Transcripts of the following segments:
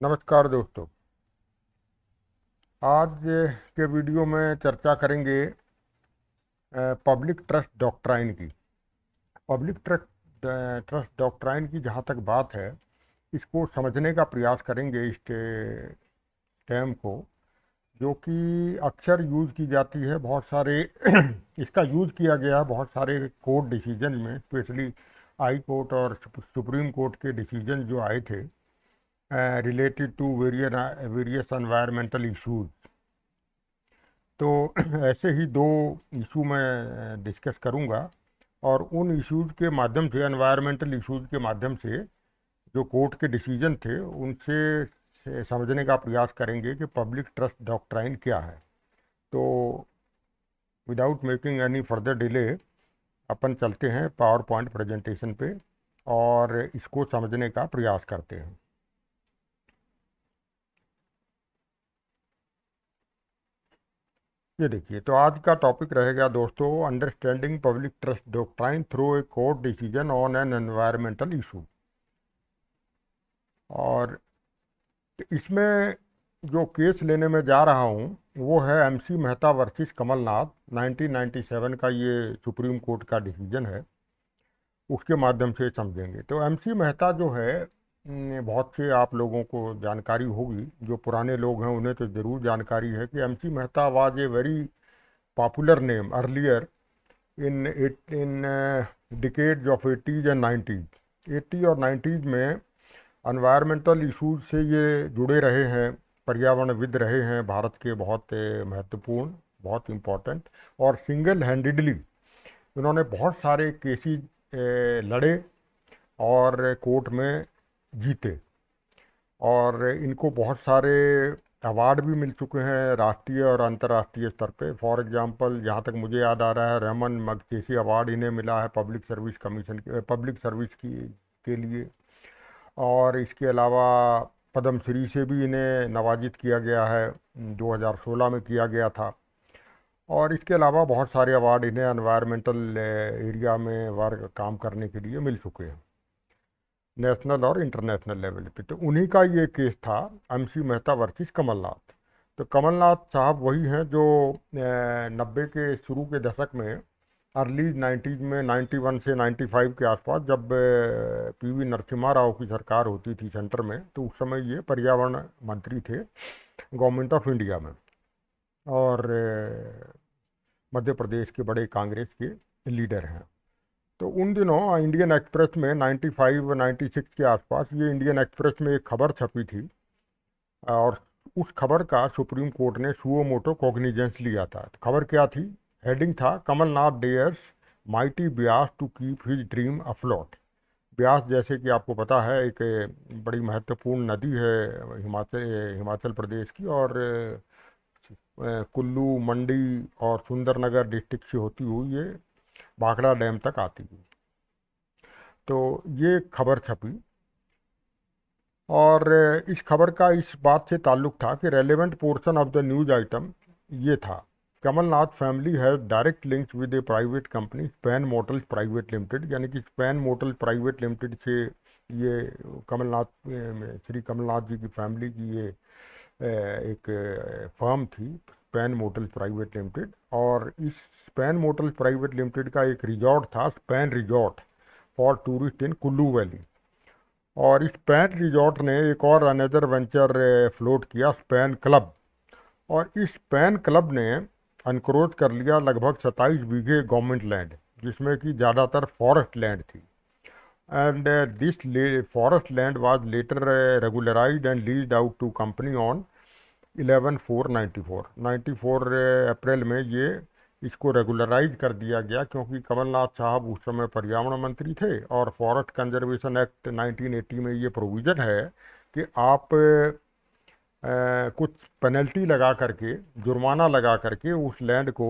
नमस्कार दोस्तों। आज के वीडियो में चर्चा करेंगे पब्लिक ट्रस्ट डॉक्ट्राइन की। पब्लिक ट्रस्ट ट्रस्ट डॉक्ट्राइन की जहाँ तक बात है, इसको समझने का प्रयास करेंगे इस टर्म को, जो कि अक्सर यूज़ की जाती है बहुत सारे इसका यूज़ किया गया है बहुत सारे कोर्ट डिसीजन में, स्पेशली हाई कोर्ट और सुप्रीम कोर्ट के डिसीजन जो आए थे related to various environmental issues. तो ऐसे ही दो इशू मैं डिस्कस करूंगा, और उन इश्यूज के माध्यम से, एनवायरमेंटल इश्यूज के माध्यम से जो कोर्ट के डिसीजन थे उनसे से समझने का प्रयास करेंगे कि पब्लिक ट्रस्ट डॉक्ट्राइन क्या है। तो without making any further delay अपन चलते हैं पावर पॉइंट प्रेजेंटेशन पे और इसको समझने का प्रयास करते हैं। ये देखिए, तो आज का टॉपिक रहेगा दोस्तों, understanding public trust doctrine through a court decision on an environmental issue. और इसमें जो केस लेने में जा रहा हूँ वो है एमसी मेहता वर्सेस कमलनाथ, 1997 का ये सुप्रीम कोर्ट का डिसीजन है, उसके माध्यम से समझेंगे। तो एमसी मेहता जो है, बहुत से आप लोगों को जानकारी होगी, जो पुराने लोग हैं उन्हें तो ज़रूर जानकारी है कि MC Mehta was a very popular name earlier in decades of 80s and 90s। 80 और 90s में एनवायरमेंटल इश्यूज से ये जुड़े रहे हैं, पर्यावरणविद रहे हैं, भारत के बहुत महत्वपूर्ण, बहुत इम्पोर्टेंट। और सिंगल हैंडेडली इन्होंने बहुत सारे केसेस लड़े और कोर्ट में जीते, और इनको बहुत सारे अवार्ड भी मिल चुके हैं राष्ट्रीय और अंतर्राष्ट्रीय स्तर पे। फॉर एग्जांपल, जहाँ तक मुझे याद आ रहा है, रहमान मगसेसी अवार्ड इन्हें मिला है public service commission public service की के लिए। और इसके अलावा पद्म श्री से भी इन्हें नवाजित किया गया है, 2016 में किया गया था। और इसके अलावा बहुत सारे अवार्ड इन्हें एनवायरमेंटल एरिया में वर्क काम करने के लिए मिल चुके हैं, नेशनल और इंटरनेशनल लेवल पे। तो उन्हीं का ये केस था, एमसी मेहता वर्सेस कमलनाथ। तो कमलनाथ साहब वही हैं जो 90 के शुरू के दशक में, अर्ली 90s में, 91 से 95 के आसपास, जब पीवी नरसिम्हा राव की सरकार होती थी सेंटर में, तो उस समय ये पर्यावरण मंत्री थे गवर्नमेंट ऑफ इंडिया में, और मध्य प्रदेश के बड़े कांग्रेस के लीडर हैं। तो उन दिनों इंडियन एक्सप्रेस में 95 96 के आसपास ये इंडियन एक्सप्रेस में एक खबर छपी थी, और उस खबर का सुप्रीम कोर्ट ने सुओ मोटो कॉग्निजेंस लिया था। तो खबर क्या थी? हेडिंग था, Kamal Nath dares mighty Beas to keep his dream afloat. Beas, जैसे कि आपको पता है, एक बड़ी महत्वपूर्ण नदी है हिमाचल प्रदेश की, और कुल्लू, मंडी और सुंदरनगर डिस्ट्रिक्ट से होती हुई ये भाखड़ा डैम तक आती है। तो ये खबर छपी, और इस खबर का इस बात से ताल्लुक था कि relevant portion of the news item ये था, Kamal Nath family has direct links with a private company Span Motors private limited. यानी कि स्पैन मोटर्स प्राइवेट लिमिटेड से ये कमलनाथ श्री कमलनाथ जी की फैमिली की ये एक फर्म थी, स्पैन मोटर्स प्राइवेट लिमिटेड। और इस स्पैन मोटर्स प्राइवेट लिमिटेड का एक रिजॉर्ट था, span resort for tourist in Kullu valley. और इस स्पैन रिजॉर्ट ने एक और अनदर वेंचर फ्लोट किया, स्पैन क्लब। और इस स्पैन क्लब ने अनक्रोच कर लिया लगभग 27 बीघे गवर्नमेंट लैंड, जिसमें कि ज़्यादातर फॉरेस्ट लैंड थी। And this forest land was later regularized and leased out to company on 11/4/94। 94 अप्रैल में ये इसको रेगुलराइज कर दिया गया, क्योंकि कमलनाथ साहब उस समय पर्यावरण मंत्री थे, और फॉरेस्ट कंजर्वेशन एक्ट 1980 में ये प्रोविज़न है कि आप कुछ पेनल्टी लगा करके, जुर्माना लगा करके उस लैंड को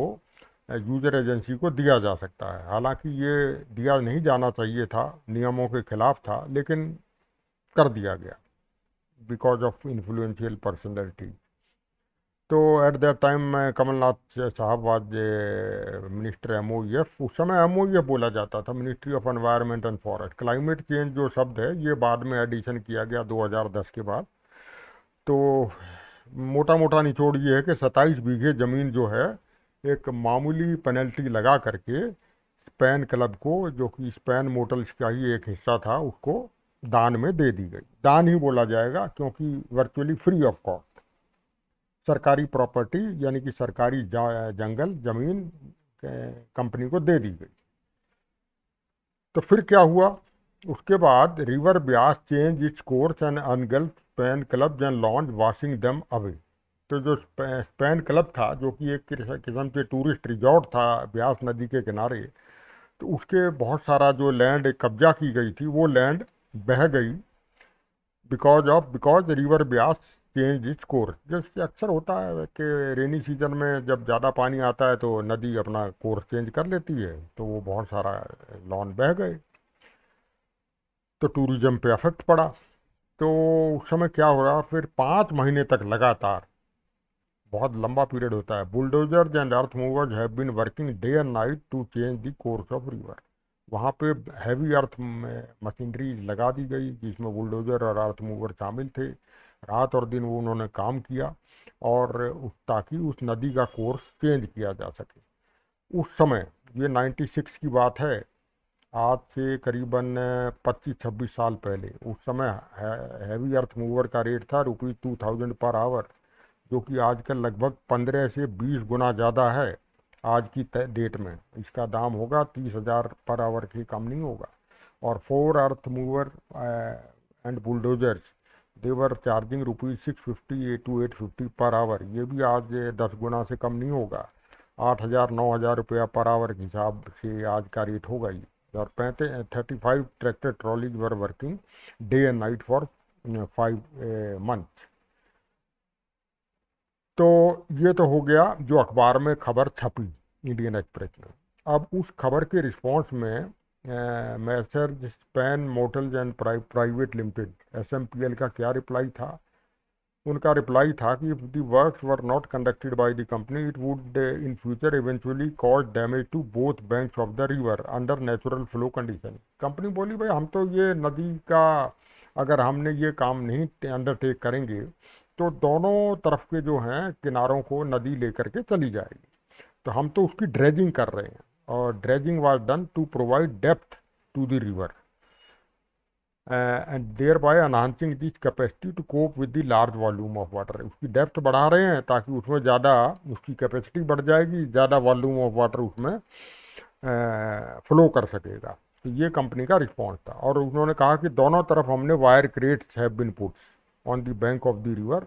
यूजर एजेंसी को दिया जा सकता है। हालांकि ये दिया नहीं जाना चाहिए था, नियमों के खिलाफ था, लेकिन कर दिया गया बिकॉज ऑफ इन्फ्लुएंशियल पर्सनैलिटी। तो एट दैट टाइम कमलनाथ साहब वाज मिनिस्टर एमओईएफ। उस समय एमओईएफ बोला जाता था, ministry of environment and forest. Climate change जो शब्द है ये बाद में एडिशन किया गया 2010 के बाद। तो मोटा मोटा निचोड़ ये है कि 27 बीघे ज़मीन जो है एक मामूली पेनल्टी लगा करके स्पेन क्लब को, जो कि स्पेन मोटल्स का ही एक हिस्सा था, उसको दान में दे दी गई। दान ही बोला जाएगा क्योंकि वर्चुअली फ्री ऑफ कॉस्ट सरकारी प्रॉपर्टी यानी कि सरकारी जंगल ज़मीन कंपनी को दे दी गई। तो फिर क्या हुआ उसके बाद? River Beas change its course and engulfed span club and lawns washing them away. तो जो स्पेन क्लब था, जो कि एक किस्म से टूरिस्ट रिजॉर्ट था ब्यास नदी के किनारे, तो उसके बहुत सारा जो लैंड कब्जा की गई थी वो लैंड बह गई because river Beas change its course. जैसे अक्सर होता है कि रेनी सीजन में जब ज़्यादा पानी आता है तो नदी अपना कोर्स चेंज कर लेती है, तो वो बहुत सारा लॉन बह गए, तो टूरिज्म पे अफेक्ट पड़ा। तो उस समय क्या हो रहा, फिर 5 महीने तक लगातार, बहुत लंबा पीरियड होता है, bulldozers and earth movers have been working day and night to change the course of river. वहाँ पे हैवी अर्थ मशीनरी लगा दी गई जिसमें बुलडोजर और अर्थ मूवर शामिल थे। रात और दिन वो उन्होंने काम किया और ताकि उस नदी का कोर्स चेंज किया जा सके। उस समय, ये 96 की बात है, आज से करीबन 25-26 साल पहले, उस समय हैवी अर्थ मूवर का रेट था ₹2000 पर आवर, जो कि आजकल लगभग 15 से 20 गुना ज़्यादा है। आज की डेट में इसका दाम होगा 30,000 पर आवर की कम नहीं होगा। और 4 earth mover and bulldozers they were charging ₹650 to 850 per hour, ये भी आज 10 गुना से कम नहीं होगा। 8,000-9,000 रुपया पर आवर के हिसाब से आज का रेट होगा ये। और 35 tractor trolleys were working day and night for 5 months। तो ये तो हो गया जो अखबार में खबर छपी इंडियन एक्सप्रेस में। अब उस खबर के रिस्पांस में messrs span motels and private limited SMPL का क्या रिप्लाई था? उनका रिप्लाई था कि if the works were not conducted by the company it would in future eventually cause damage to both banks of the river under natural flow condition. Company बोली भाई हम तो ये नदी का, अगर हमने ये काम नहीं अंडरटेक करेंगे तो दोनों तरफ के जो हैं किनारों को नदी लेकर के चली जाएगी, तो हम तो उसकी ड्रेजिंग कर रहे हैं। और dredging was done to provide depth to the river and thereby enhancing this capacity to cope with the large volume of water. उसकी डेप्थ बढ़ा रहे हैं ताकि उसमें ज़्यादा, उसकी कैपेसिटी बढ़ जाएगी, ज़्यादा वॉल्यूम ऑफ वाटर उसमें फ्लो कर सकेगा। तो ये कंपनी का रिस्पॉन्स था। और उन्होंने कहा कि दोनों तरफ हमने wire crates have been puts on the bank of the river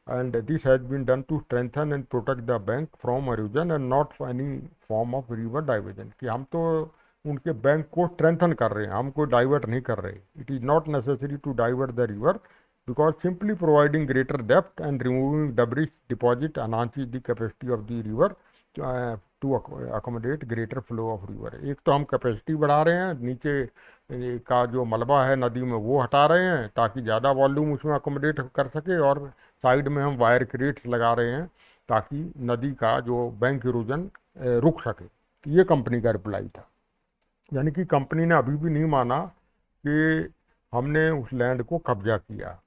and this has been done to strengthen and protect the bank from erosion and not for any form of river diversion। कि हम तो उनके bank को strengthen कर रहे हैं, हम कोई डाइवर्ट नहीं कर रहे। It is not necessary to divert the river because simply providing greater depth and removing debris deposit enhances the capacity of the river to accommodate greater flow of river. एक तो हम कैपेसिटी बढ़ा रहे हैं, नीचे का जो मलबा है नदी में वो हटा रहे हैं ताकि ज़्यादा वॉल्यूम उसमें अकोमोडेट कर सके, और साइड में हम वायर क्रेट्स लगा रहे हैं ताकि नदी का जो बैंक इरोजन रुक सके। ये कंपनी का रिप्लाई था। यानी कि कंपनी ने अभी भी नहीं माना कि हमने उस लैंड को कब्जा किया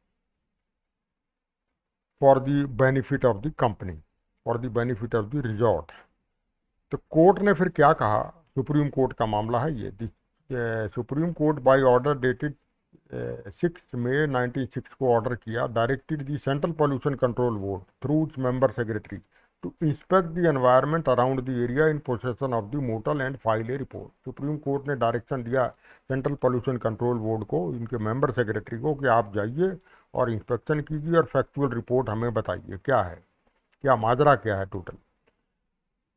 for the benefit of the company, for the benefit of the resort. तो कोर्ट ने फिर क्या कहा? सुप्रीम कोर्ट का मामला है ये। Supreme court by order dated 6 May 96 को ऑर्डर किया, directed the central pollution control board through its member secretary to inspect the environment around the area in possession of the motel and file a report. Supreme court ने direction दिया central pollution control board को, इनके member secretary को, कि आप जाइए और inspection कीजिए और फैक्चुअल रिपोर्ट हमें बताइए क्या है, क्या माजरा क्या है टोटल,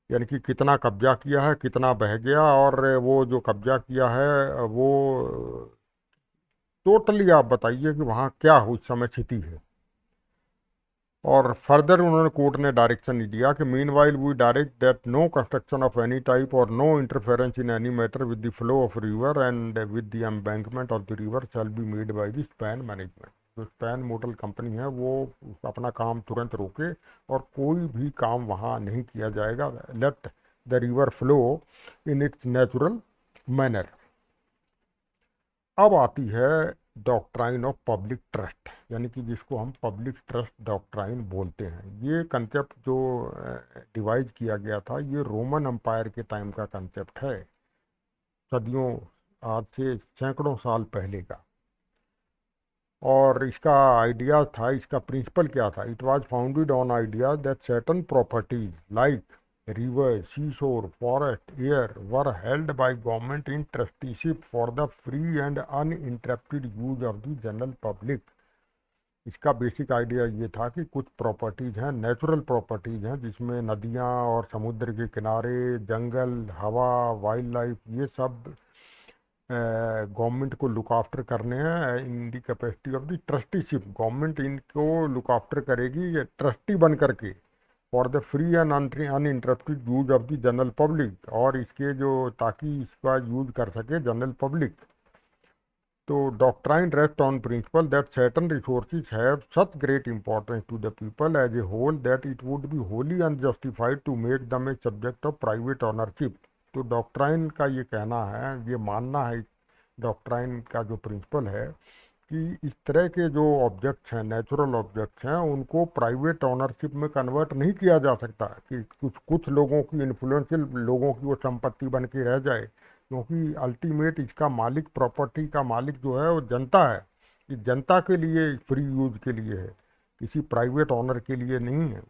यानी कि कितना कब्जा किया है, कितना बह गया, और वो जो कब्जा किया है वो टोटली आप बताइए कि वहाँ क्या उस समय स्थिति है। और फर्दर उन्होंने कोर्ट ने डायरेक्शन दिया कि meanwhile we direct that no construction of any type और no interference in any matter with the flow of river and with the embankment of the river shall be made by the span management. जो span motel company है वो अपना काम तुरंत रोके और कोई भी काम वहाँ नहीं किया जाएगा। Let the river flow in its natural manner. अब आती है डॉक्ट्राइन ऑफ पब्लिक ट्रस्ट, यानी कि जिसको हम पब्लिक ट्रस्ट डॉक्ट्राइन बोलते हैं। ये कंसेप्ट जो डिवाइड किया गया था, ये रोमन एम्पायर के टाइम का कंसेप्ट है, सदियों, आज से सैकड़ों साल पहले का। और इसका आइडिया था, इसका प्रिंसिपल क्या था? It was founded on idea that certain properties like river, seashore, forest, air were held by government in trusteeship for the free and uninterrupted use of the general public. इसका basic idea ये था कि कुछ properties हैं, natural properties हैं, जिसमें नदियाँ और समुद्र के किनारे, जंगल, हवा, वाइल्ड लाइफ, ये सब गवर्नमेंट को लुक आफ्टर करने हैं in the capacity of the trusteeship. Government इनको लुक आफ्टर करेगी ट्रस्टी बन करके, for the free and uninterrupted use of the general public, और इसके जो, ताकि इसका यूज कर सके जनरल पब्लिक। तो doctrine rest on principle that certain resources have such great importance to the people as a whole that it would be wholly unjustified to make them a subject of private ownership. तो doctrine का ये कहना है, ये मानना है, doctrine का जो प्रिंसिपल है कि इस तरह के जो ऑब्जेक्ट्स हैं, नेचुरल ऑब्जेक्ट्स हैं, उनको प्राइवेट ऑनरशिप में कन्वर्ट नहीं किया जा सकता कि कुछ कुछ लोगों की, इन्फ्लुएंशियल लोगों की वो संपत्ति बन के रह जाए, क्योंकि अल्टीमेट इसका मालिक, प्रॉपर्टी का मालिक जो है वो जनता है। ये जनता के लिए, फ्री यूज के लिए है, किसी प्राइवेट ऑनर के लिए नहीं है।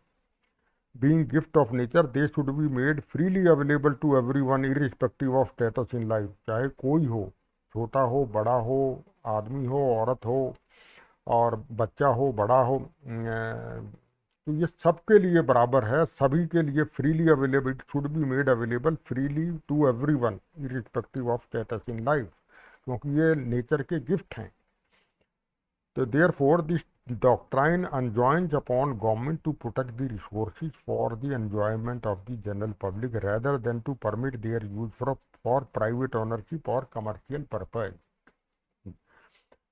Being gift of nature they should be made freely available to everyone irrespective of status in life. चाहे कोई हो, छोटा हो, बड़ा हो, आदमी हो, औरत हो, और बच्चा हो, बड़ा हो, तो ये सबके लिए बराबर है, सभी के लिए freely available, it should be made available freely to everyone irrespective of status in life, क्योंकि ये नेचर के गिफ्ट हैं। तो therefore this doctrine enjoins upon government to protect the resources for the enjoyment of the general public rather than to permit their use for private ownership or commercial purpose।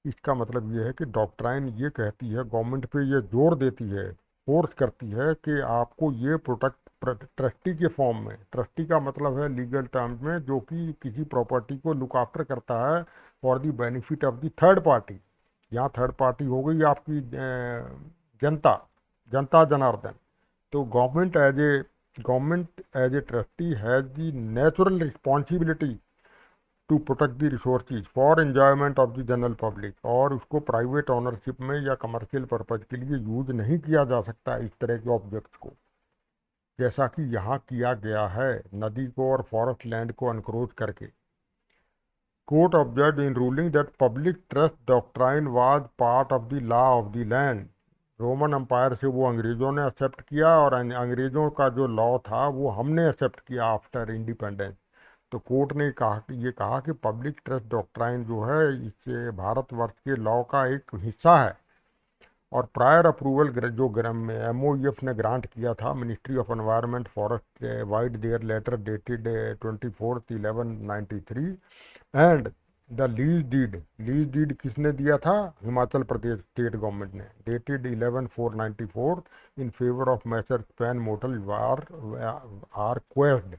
इसका मतलब ये है कि doctrine ये कहती है, गवर्नमेंट पे ये जोर देती है, फोर्स करती है कि आपको ये प्रोटेक्ट, ट्रस्टी के फॉर्म में, ट्रस्टी का मतलब है लीगल टर्म्स में जो कि किसी प्रॉपर्टी को लुक आफ्टर करता है for the benefit of the third party. यहाँ थर्ड पार्टी हो गई आपकी जनता, जनता जनार्दन। तो government as a trustee has the natural responsibility to protect the resources for enjoyment of the general public, और उसको प्राइवेट ऑनरशिप में या कमर्शियल पर्पज़ के लिए यूज नहीं किया जा सकता इस तरह के ऑब्जेक्ट्स को, जैसा कि यहाँ किया गया है, नदी को और फॉरेस्ट लैंड को अनक्रोच करके। Court observed in ruling that public trust doctrine was part of the law of the land। Roman empire से वो अंग्रेज़ों ने एक्सेप्ट किया, और अंग्रेज़ों का जो लॉ था वो हमने एक्सेप्ट किया आफ्टर इंडिपेंडेंस। तो कोर्ट ने कहा कि पब्लिक ट्रस्ट डॉक्ट्राइन जो है, इससे भारतवर्ष के लॉ का एक हिस्सा है, और प्रायर अप्रूवल जो MOEF ने ग्रांट किया था, ministry of environment forest vide their letter dated 24/11/93, and the lease deed किसने दिया था? हिमाचल प्रदेश स्टेट गवर्नमेंट ने, dated 11/4/94 in favour of messrs span motel are quashed.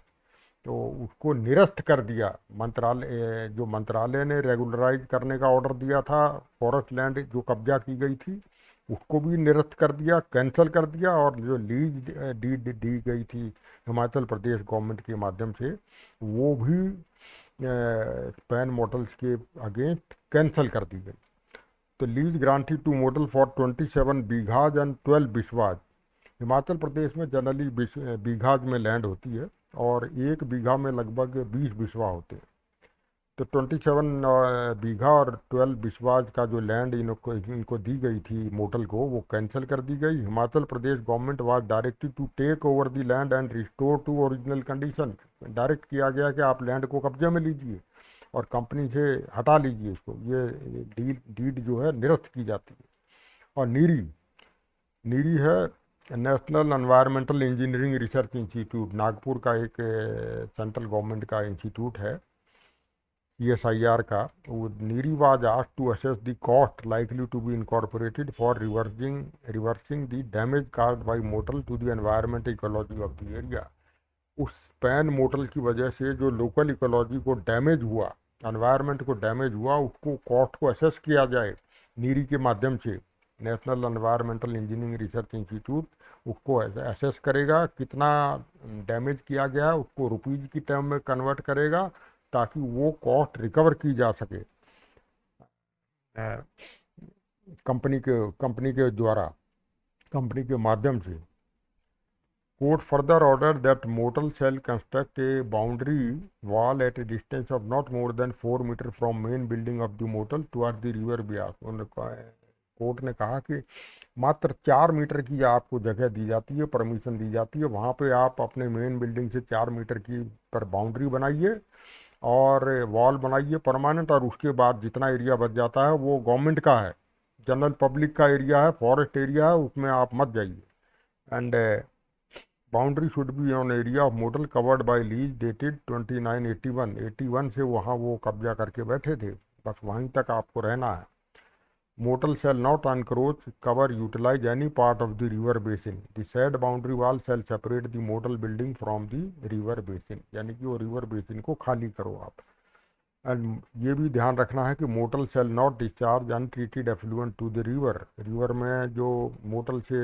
तो उसको निरस्त कर दिया मंत्रालय, जो मंत्रालय ने रेगुलराइज करने का ऑर्डर दिया था, फॉरेस्ट लैंड जो कब्जा की गई थी उसको भी निरस्त कर दिया, कैंसिल कर दिया, और जो लीज डीड दी गई थी हिमाचल प्रदेश गवर्नमेंट के माध्यम से, वो भी स्पैन मोटल्स के अगेंस्ट कैंसिल कर दी गई। तो lease granted to motel for 27 bighas and 12 biswas. Himachal Pradesh में जनरली बीघाज में लैंड होती है, और एक बीघा में लगभग 20 बिस्वा होते हैं। तो 27 बीघा और 12 बिस्वाज का जो लैंड इनको दी गई थी मोटल को, वो कैंसिल कर दी गई। Himachal Pradesh government was directed to take over the land and restore to original condition. Direct किया गया कि आप लैंड को कब्जे में लीजिए और कंपनी से हटा लीजिए इसको, ये डीड जो है निरस्त की जाती है। और नीरी है national environmental engineering research institute, Nagpur का एक सेंट्रल गवर्नमेंट का इंस्टीट्यूट है CSIR का। वो NEERI was asked to assess the cost likely to be incorporated for reversing the damage caused by motel to the environment ecology of the area. उस span motel की वजह से जो लोकल इकोलॉजी को डैमेज हुआ, एनवायरनमेंट को डैमेज हुआ उसको कॉस्ट को असेस किया जाए नीरी के माध्यम से। National environmental engineering research institute उसको असेस करेगा, कितना डैमेज किया गया है उसको रुपीज़ की टर्म में कन्वर्ट करेगा ताकि वो कॉस्ट रिकवर की जा सके कंपनी के द्वारा, कंपनी के माध्यम से। Court further ordered that motel shall construct a boundary wall at a distance of not more than 4 metre from main building of the motel toward the river Beas। Court ने कहा कि मात्र 4 metre की आपको जगह दी जाती है, परमिशन दी जाती है, वहाँ पे आप अपने मेन बिल्डिंग से 4 मीटर की पर बाउंड्री बनाइए और वॉल बनाइए परमानेंट, और उसके बाद जितना एरिया बच जाता है वो गवर्नमेंट का है, जनरल पब्लिक का एरिया है, फॉरेस्ट एरिया है, उसमें आप मत जाइए। And boundary should be on area of motel covered by lease dated 2981। 81 से वहाँ वो कब्जा करके बैठे थे, बस वहीं तक आपको रहना है। Motel shall not encroach, cover, utilize any part of the river basin. The said boundary wall shall separate the motel building from the river basin। यानी कि वो रिवर बेसिन को खाली करो आप। एंड ये भी ध्यान रखना है कि motel shall not discharge untreated effluent to the river। River में जो मोटल से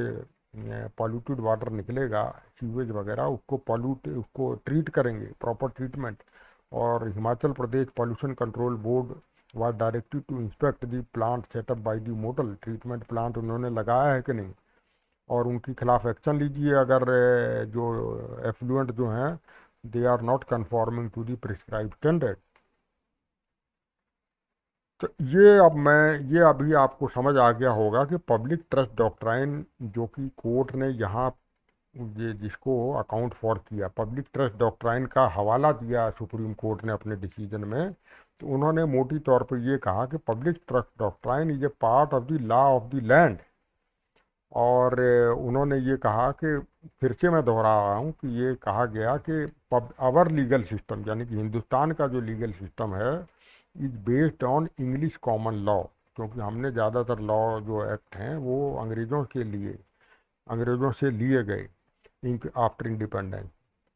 पॉल्यूटेड वाटर निकलेगा, सीवेज वगैरह, उसको ट्रीट करेंगे, प्रॉपर ट्रीटमेंट। और Himachal Pradesh pollution control board was directed to inspect the plant set up by the motel। Treatment plant उन्होंने लगाया है कि नहीं, और उनके खिलाफ एक्शन लीजिए अगर जो एफ्लुएंट जो हैं they are not conforming to the prescribe standard. तो ये अभी आपको समझ आ गया होगा कि पब्लिक ट्रस्ट डॉक्ट्राइन जो कि कोर्ट ने यहाँ ये जिसको अकाउंट फॉर किया, पब्लिक ट्रस्ट डॉक्ट्राइन का हवाला दिया सुप्रीम कोर्ट ने अपने डिसीजन में। तो उन्होंने मोटी तौर पर ये कहा कि public trust doctrine is a part of the law of the land. और उन्होंने ये कहा कि फिर से मैं दोहरा रहा हूँ कि ये कहा गया कि आवर लीगल सिस्टम, यानी कि हिंदुस्तान का जो लीगल सिस्टम है, is based on English common law. क्योंकि हमने ज़्यादातर लॉ जो एक्ट हैं वो अंग्रेज़ों से लिए गए आफ्टर इंडिपेंडेंस।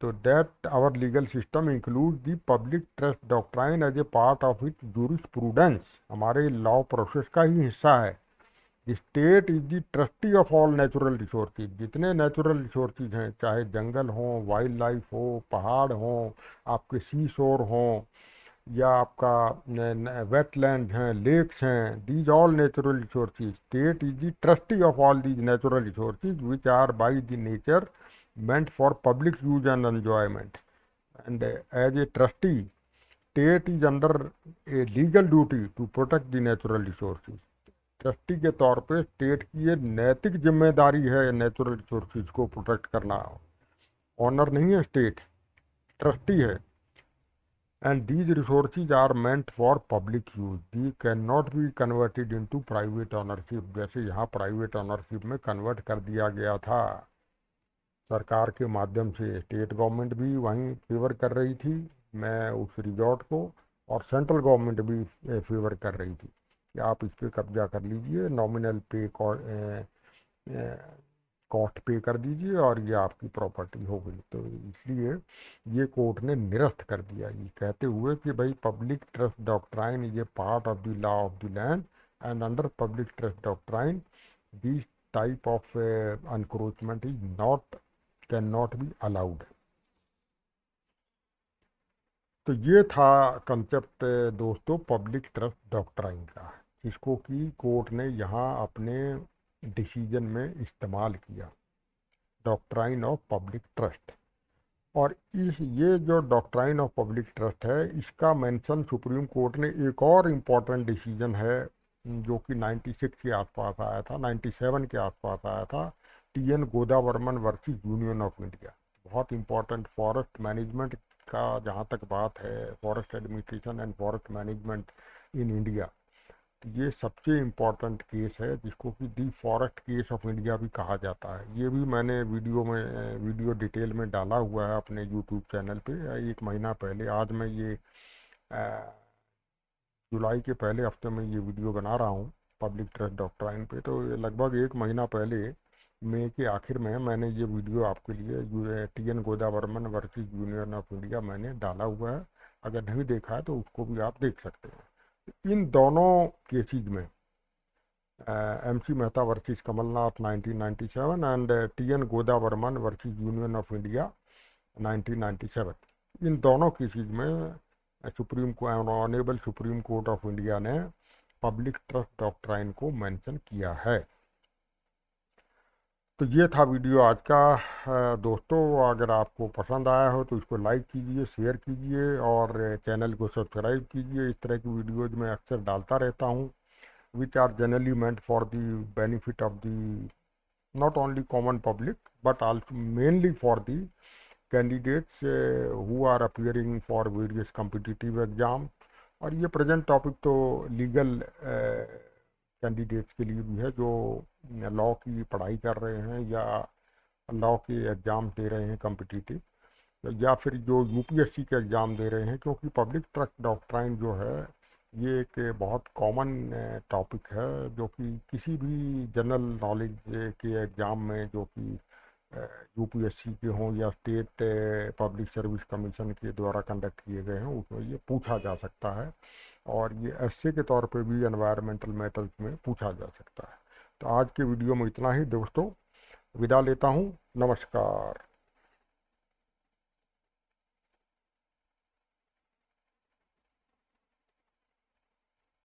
तो that our legal system include the public trust doctrine as a part of it jurisprudence. हमारे लॉ प्रोसेस का ही हिस्सा है। The state is the trustee of all natural resources. जितने नेचुरल रिसोर्सेज हैं, चाहे जंगल हों, वाइल्ड लाइफ हो, पहाड़ हों, आपके सी शोर हों, या आपका वेटलैंड हैं, लेक्स हैं, these all natural resources. State is the trustee of all these natural resources which are by the nature meant for public use and enjoyment। and as a trustee, state is under a legal duty to protect the natural resources। Trustee के तौर पे state की ये नैतिक जिम्मेदारी है natural resources को protect करना। ऑनर नहीं है स्टेट, ट्रस्टी है। And these resources are meant for public use, they can not be converted into private ownership. जैसे यहाँ प्राइवेट ऑनरशिप में कन्वर्ट कर दिया गया था सरकार के माध्यम से, स्टेट गवर्नमेंट भी वहीं फेवर कर रही थी मैं उस रिजॉर्ट को, और सेंट्रल गवर्नमेंट भी फेवर कर रही थी कि आप इस पर कब्जा कर लीजिए, नॉमिनल पे कॉस्ट पे कर दीजिए और ये आपकी प्रॉपर्टी हो गई। तो इसलिए ये कोर्ट ने निरस्त कर दिया, ये कहते हुए कि भाई public trust doctrine is a part of the law of the land and under public trust doctrine this type of encroachment is not can not be allowed. तो ये था कंसेप्ट दोस्तों पब्लिक ट्रस्ट डॉक्ट्राइन का, इसको कि court ने यहाँ अपने डिसीजन में इस्तेमाल किया, डॉक्ट्राइन ऑफ पब्लिक ट्रस्ट। और ये जो डॉक्ट्राइन ऑफ पब्लिक ट्रस्ट है, इसका मेंशन सुप्रीम कोर्ट ने एक और इम्पॉर्टेंट डिसीजन है जो कि 96 के आसपास आया था, 97 के आसपास आया था, TN Godavarman versus union of India. बहुत इंपॉर्टेंट फॉरेस्ट मैनेजमेंट का जहाँ तक बात है, forest administration and forest management in India, तो ये सबसे इम्पॉर्टेंट केस है जिसको कि दी फॉरेस्ट केस ऑफ इंडिया भी कहा जाता है। ये भी मैंने वीडियो डिटेल में डाला हुआ है अपने यूट्यूब चैनल पे 1 महीना पहले। आज मैं ये जुलाई के पहले हफ्ते में ये वीडियो बना रहा हूँ पब्लिक ट्रस्ट डॉक्ट्राइन पे। तो लगभग 1 महीना पहले मई के आखिर में मैंने ये वीडियो आपके लिए TN Godavarman versus union of India मैंने डाला हुआ है, अगर नहीं देखा है तो उसको भी आप देख सकते हैं। इन दोनों केसेज में MC Mehta versus Kamal Nath 1997 and TN Goda Varman versus union of India 1997, इन दोनों केसेज में honourable supreme court of India ने पब्लिक ट्रस्ट डॉक्ट्राइन को मेंशन किया है। तो ये था वीडियो आज का। दोस्तों, अगर आपको पसंद आया हो तो इसको लाइक कीजिए, शेयर कीजिए और चैनल को सब्सक्राइब कीजिए। इस तरह की वीडियोज मैं अक्सर डालता रहता हूँ, which are generally meant for the benefit of the not only common public but also mainly for the candidates who are appearing for various competitive exams। और ये प्रेजेंट टॉपिक तो लीगल कैंडिडेट्स के लिए भी है जो लॉ की पढ़ाई कर रहे हैं या लॉ के एग्ज़ाम दे रहे हैं कम्पिटिटिव, या फिर जो UPSC के एग्ज़ाम दे रहे हैं, क्योंकि पब्लिक ट्रस्ट डॉक्ट्राइन जो है ये एक बहुत कॉमन टॉपिक है जो कि किसी भी जनरल नॉलेज के एग्ज़ाम में जो कि UPSC के हों या स्टेट पब्लिक सर्विस कमीशन के द्वारा कंडक्ट किए गए हैं, उसमें ये पूछा जा सकता है। और ये ऐसे के तौर पे भी एनवायरमेंटल मैटर्स में पूछा जा सकता है। तो आज के वीडियो में इतना ही दोस्तों, विदा लेता हूँ। नमस्कार।